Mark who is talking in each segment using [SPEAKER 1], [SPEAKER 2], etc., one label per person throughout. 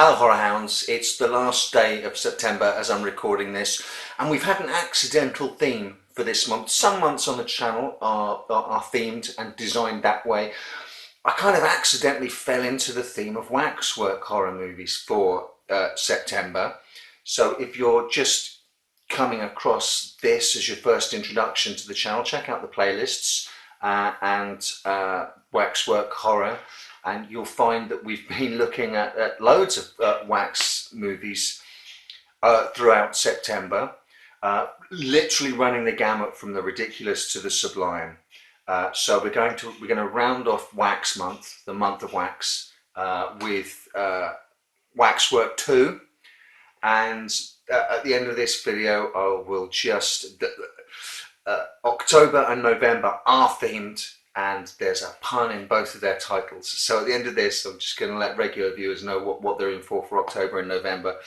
[SPEAKER 1] Hello Horror Hounds, it's the last day of September as I'm recording this, and we've had an accidental theme for this month. Some months on the channel are themed and designed that way. I kind of accidentally fell into the theme of waxwork horror movies for September. So if you're just coming across this as your first introduction to the channel, check out the playlists and waxwork horror. And you'll find that we've been looking at loads of wax movies throughout September, literally running the gamut from the ridiculous to the sublime. So we're going to round off Wax Month, the month of wax, with Waxwork II, and at the end of this video, I will just October and November are themed. And there's a pun in both of their titles. So at the end of this, I'm just going to let regular viewers know what they're in for October and November.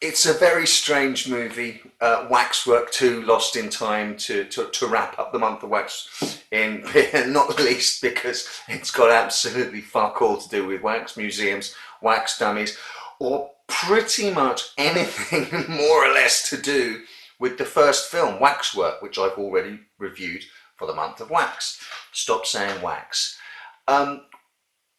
[SPEAKER 1] It's a very strange movie, Waxwork II, Lost in Time, to wrap up the month of wax in, not least because it's got absolutely fuck all to do with wax museums, wax dummies, or pretty much anything more or less to do with the first film, Waxwork, which I've already reviewed for the month of wax. Stop saying wax.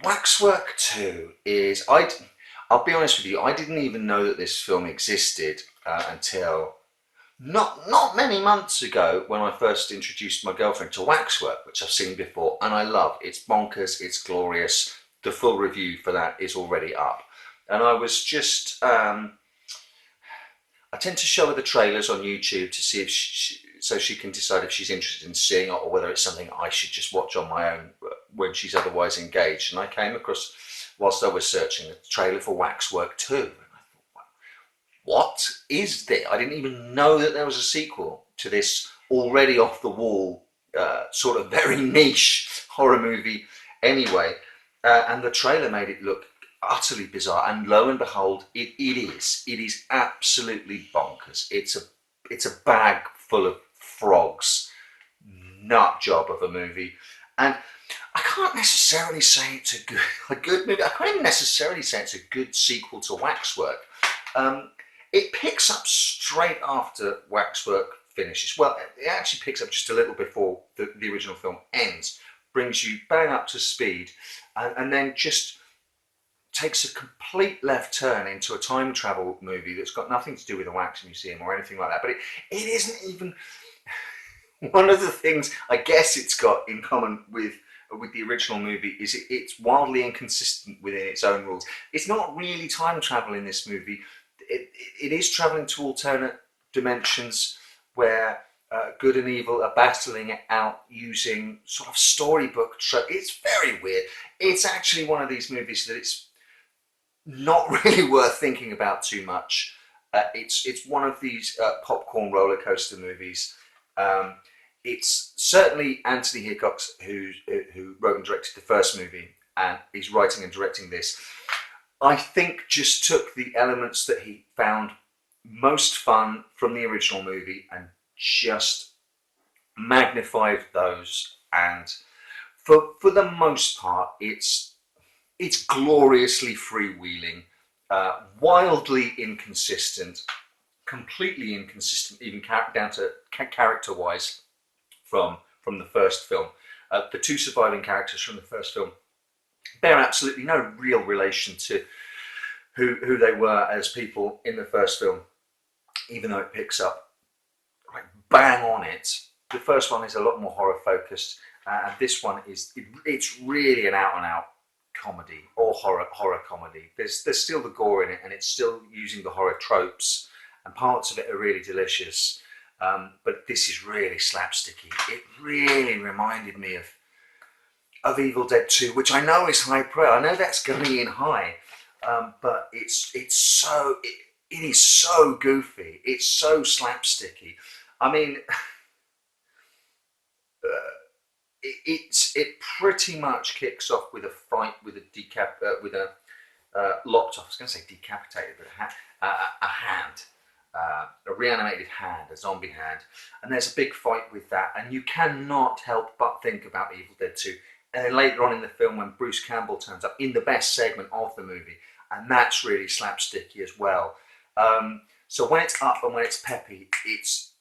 [SPEAKER 1] Waxwork 2 is, I'll be honest with you, I didn't even know that this film existed until not many months ago when I first introduced my girlfriend to Waxwork, which I've seen before and I love. It's bonkers, it's glorious. The full review for that is already up. And I was just, I tend to show her the trailers on YouTube to see if so she can decide if she's interested in seeing it or whether it's something I should just watch on my own when she's otherwise engaged. And I came across, whilst I was searching, a trailer for Waxwork 2. And I thought, what is this? I didn't even know that there was a sequel to this already off the wall, sort of very niche horror movie anyway. And the trailer made it look utterly bizarre. And lo and behold, it is. It is absolutely bonkers. It's a bag full of frogs, nut job of a movie, and I can't necessarily say it's a good movie. I can't even necessarily say it's a good sequel to Waxwork. It picks up straight after Waxwork finishes. Well, it actually picks up just a little before the original film ends, brings you bang up to speed, and then just takes a complete left turn into a time travel movie that's got nothing to do with a wax museum or anything like that. But it isn't even one of the things I guess it's got in common with the original movie is it's wildly inconsistent within its own rules. It's not really time travel in this movie. It is traveling to alternate dimensions where good and evil are battling it out using sort of storybook It's very weird. It's actually one of these movies that it's not really worth thinking about too much. It's one of these popcorn roller coaster movies. It's certainly Anthony Hickox who wrote and directed the first movie, and he's writing and directing this. I think just took the elements that he found most fun from the original movie and just magnified those. And for the most part, it's gloriously freewheeling, wildly inconsistent, completely inconsistent, even down to character-wise from the first film. The two surviving characters from the first film bear absolutely no real relation to who they were as people in the first film, even though it picks up like bang on it. The first one is a lot more horror-focused, and this one it's really an out-and-out comedy or horror comedy. There's still the gore in it, and it's still using the horror tropes, and parts of it are really delicious. But this is really slapsticky. It really reminded me of Evil Dead 2, which I know is high praise. I know that's going in high, but it is so goofy. It's so slapsticky. I mean, it pretty much kicks off with a fight with a lopped off. I was going to say decapitated, but a hand. A reanimated hand, a zombie hand, and there's a big fight with that, and you cannot help but think about Evil Dead 2. And then later on in the film, when Bruce Campbell turns up in the best segment of the movie, and that's really slapsticky as well. So when it's up and when it's peppy, it's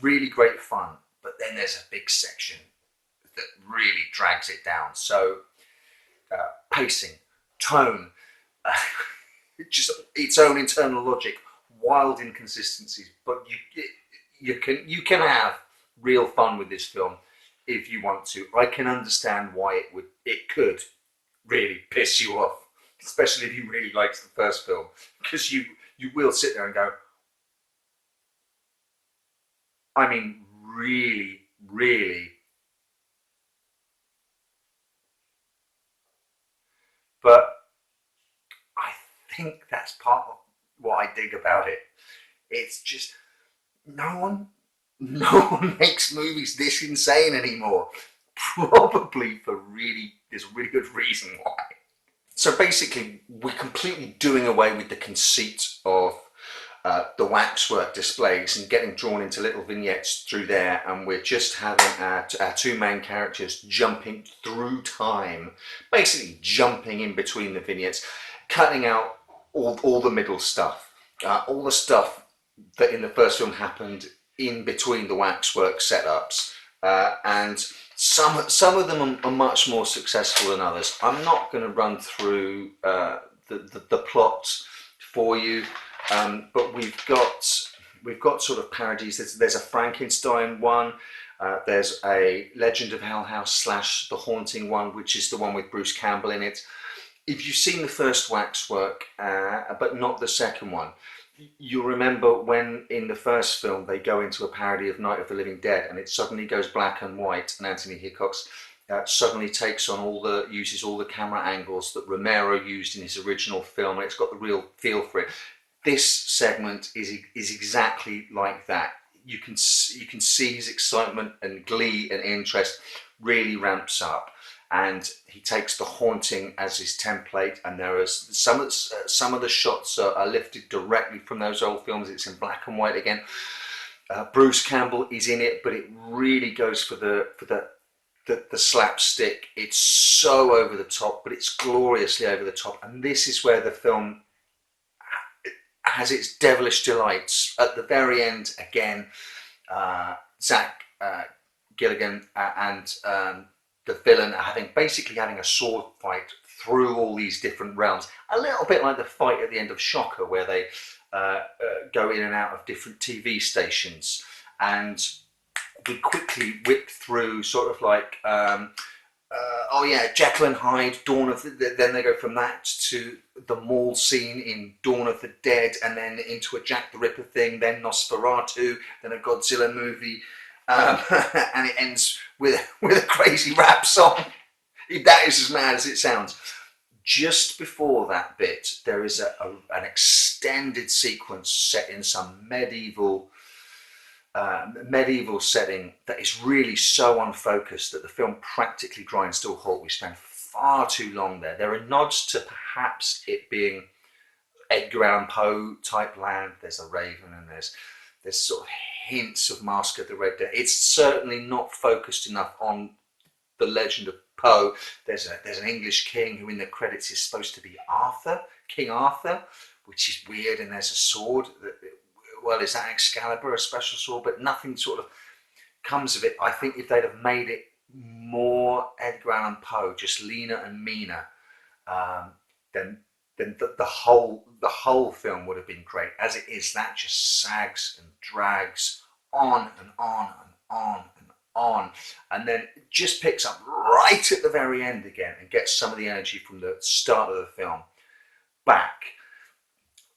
[SPEAKER 1] really great fun. But then there's a big section that really drags it down. So pacing, tone, just its own internal logic, wild inconsistencies. But you can have real fun with this film if you want to. I can understand why it could really piss you off, especially if you really liked the first film, because you will sit there and go, I mean, really, really. But I think that's part of what I dig about it. It's just no one, no one makes movies this insane anymore. Probably for really, there's a really good reason why. So basically, we're completely doing away with the conceit of the waxwork displays and getting drawn into little vignettes through there, and we're just having our two main characters jumping through time, basically jumping in between the vignettes, cutting out all the middle stuff, all the stuff that in the first film happened in between the waxwork setups, and some of them are much more successful than others. I'm not going to run through the plot for you, but we've got sort of parodies. There's a Frankenstein one. There's a Legend of Hell House slash The Haunting one, which is the one with Bruce Campbell in it. If you've seen the first Waxwork, but not the second one, you'll remember when in the first film they go into a parody of Night of the Living Dead, and it suddenly goes black and white, and Anthony Hickox suddenly takes on uses all the camera angles that Romero used in his original film, and it's got the real feel for it. This segment is exactly like that. You can see his excitement and glee and interest really ramps up, and he takes The Haunting as his template, and there are some of the shots are lifted directly from those old films. It's in black and white again. Bruce Campbell is in it, but it really goes for the slapstick. It's so over the top, but it's gloriously over the top, and this is where the film has its devilish delights. At the very end, again, Zach Gilligan and the villain are basically having a sword fight through all these different realms, a little bit like the fight at the end of Shocker, where they go in and out of different TV stations, and we quickly whip through sort of like oh yeah, Jekyll and Hyde, then they go from that to the mall scene in Dawn of the Dead, and then into a Jack the Ripper thing, then Nosferatu, then a Godzilla movie, and it ends with a crazy rap song. That is as mad as it sounds. Just before that bit, there is an extended sequence set in some medieval setting that is really so unfocused that the film practically grinds to a halt. We spend far too long there. There are nods to perhaps it being Edgar Allan Poe type land. There's a raven, and there's sort of hints of Mask of the Red Death. It's certainly not focused enough on the legend of Poe. There's an English king who in the credits is supposed to be King Arthur, which is weird, and there's a sword well, is that Excalibur, a special sword? But nothing sort of comes of it. I think if they'd have made it more Edgar Allan Poe, just leaner and meaner, then the whole film would have been great. As it is, that just sags and drags on and on and on and on, and then it just picks up right at the very end again and gets some of the energy from the start of the film back.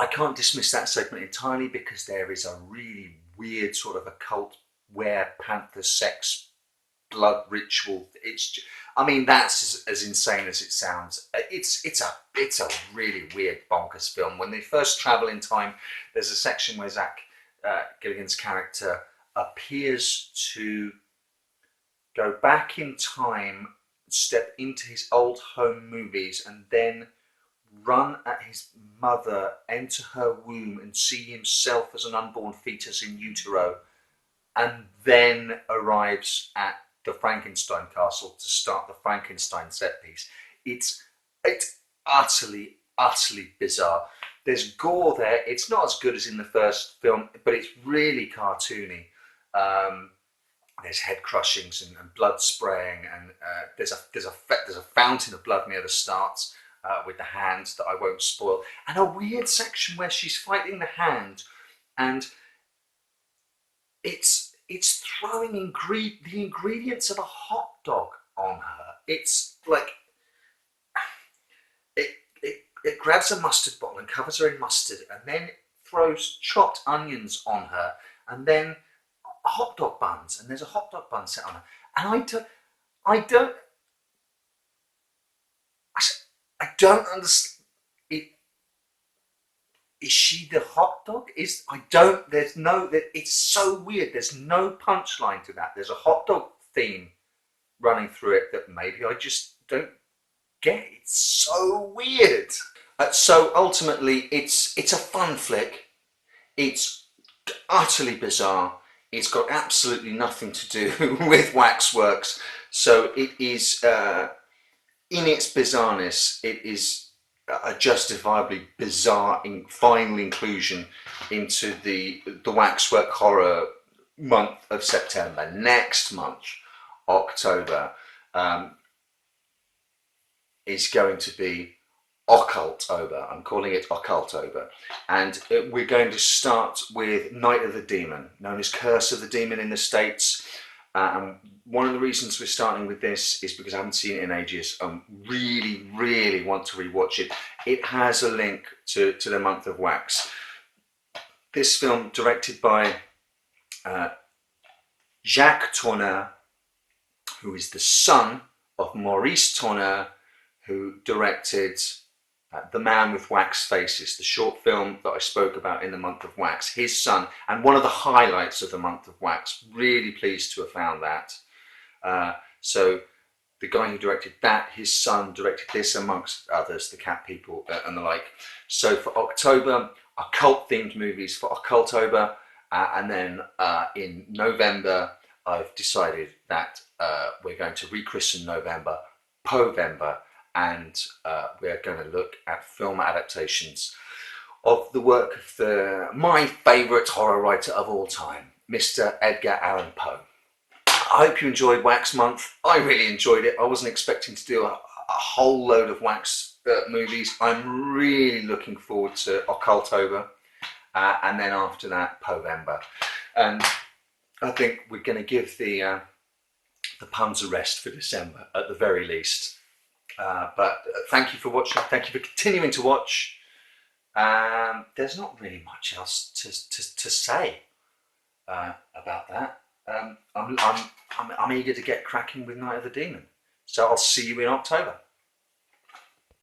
[SPEAKER 1] I can't dismiss that segment entirely because there is a really weird sort of occult were-panther sex blood ritual. I mean, that's as insane as it sounds. It's a really weird bonkers film. When they first travel in time, there's a section where Zach Gilligan's character appears to go back in time, step into his old home movies, and then run at his mother, enter her womb, and see himself as an unborn fetus in utero, and then arrives at the Frankenstein castle to start the Frankenstein set piece. It's utterly utterly bizarre. There's gore there. It's not as good as in the first film, but it's really cartoony. There's head crushings and blood spraying, and there's a fountain of blood near the start with the hands that I won't spoil, and a weird section where she's fighting the hand, and it's throwing the ingredients of a hot dog on her. It's like it grabs a mustard bottle and covers her in mustard, and then throws chopped onions on her, and then hot dog buns, and there's a hot dog bun set on her, and I don't, I don't understand. Is she the hot dog? I don't. There's no. It's so weird. There's no punchline to that. There's a hot dog theme running through it that maybe I just don't get. It's so weird. So ultimately, it's a fun flick. It's utterly bizarre. It's got absolutely nothing to do with Waxworks. So it is, in its bizarreness, it is a justifiably bizarre final inclusion into the Waxwork horror month of September. Next month, October, is going to be Occultober. I'm calling it Occultober, and we're going to start with Night of the Demon, known as Curse of the Demon in the States. And one of the reasons we're starting with this is because I haven't seen it in ages. I really want to rewatch it. It has a link to the month of Wax. This film, directed by Jacques Tourneur, who is the son of Maurice Tourneur, who directed The Man with Wax Faces, the short film that I spoke about in the month of Wax. His son, and one of the highlights of the month of Wax. Really pleased to have found that. So the guy who directed that, his son directed this, amongst others, The Cat People and the like. So for October, occult themed movies for Occultober, and then in November I've decided that we're going to rechristen November Povember, and we're going to look at film adaptations of the work of my favourite horror writer of all time, Mr. Edgar Allan Poe. I hope you enjoyed Wax Month. I really enjoyed it. I wasn't expecting to do a whole load of Wax movies. I'm really looking forward to Occultober, and then after that, Povember. And I think we're going to give the puns a rest for December at the very least. But thank you for watching. Thank you for continuing to watch. There's not really much else to say about that. I'm eager to get cracking with Night of the Demon. So I'll see you in October.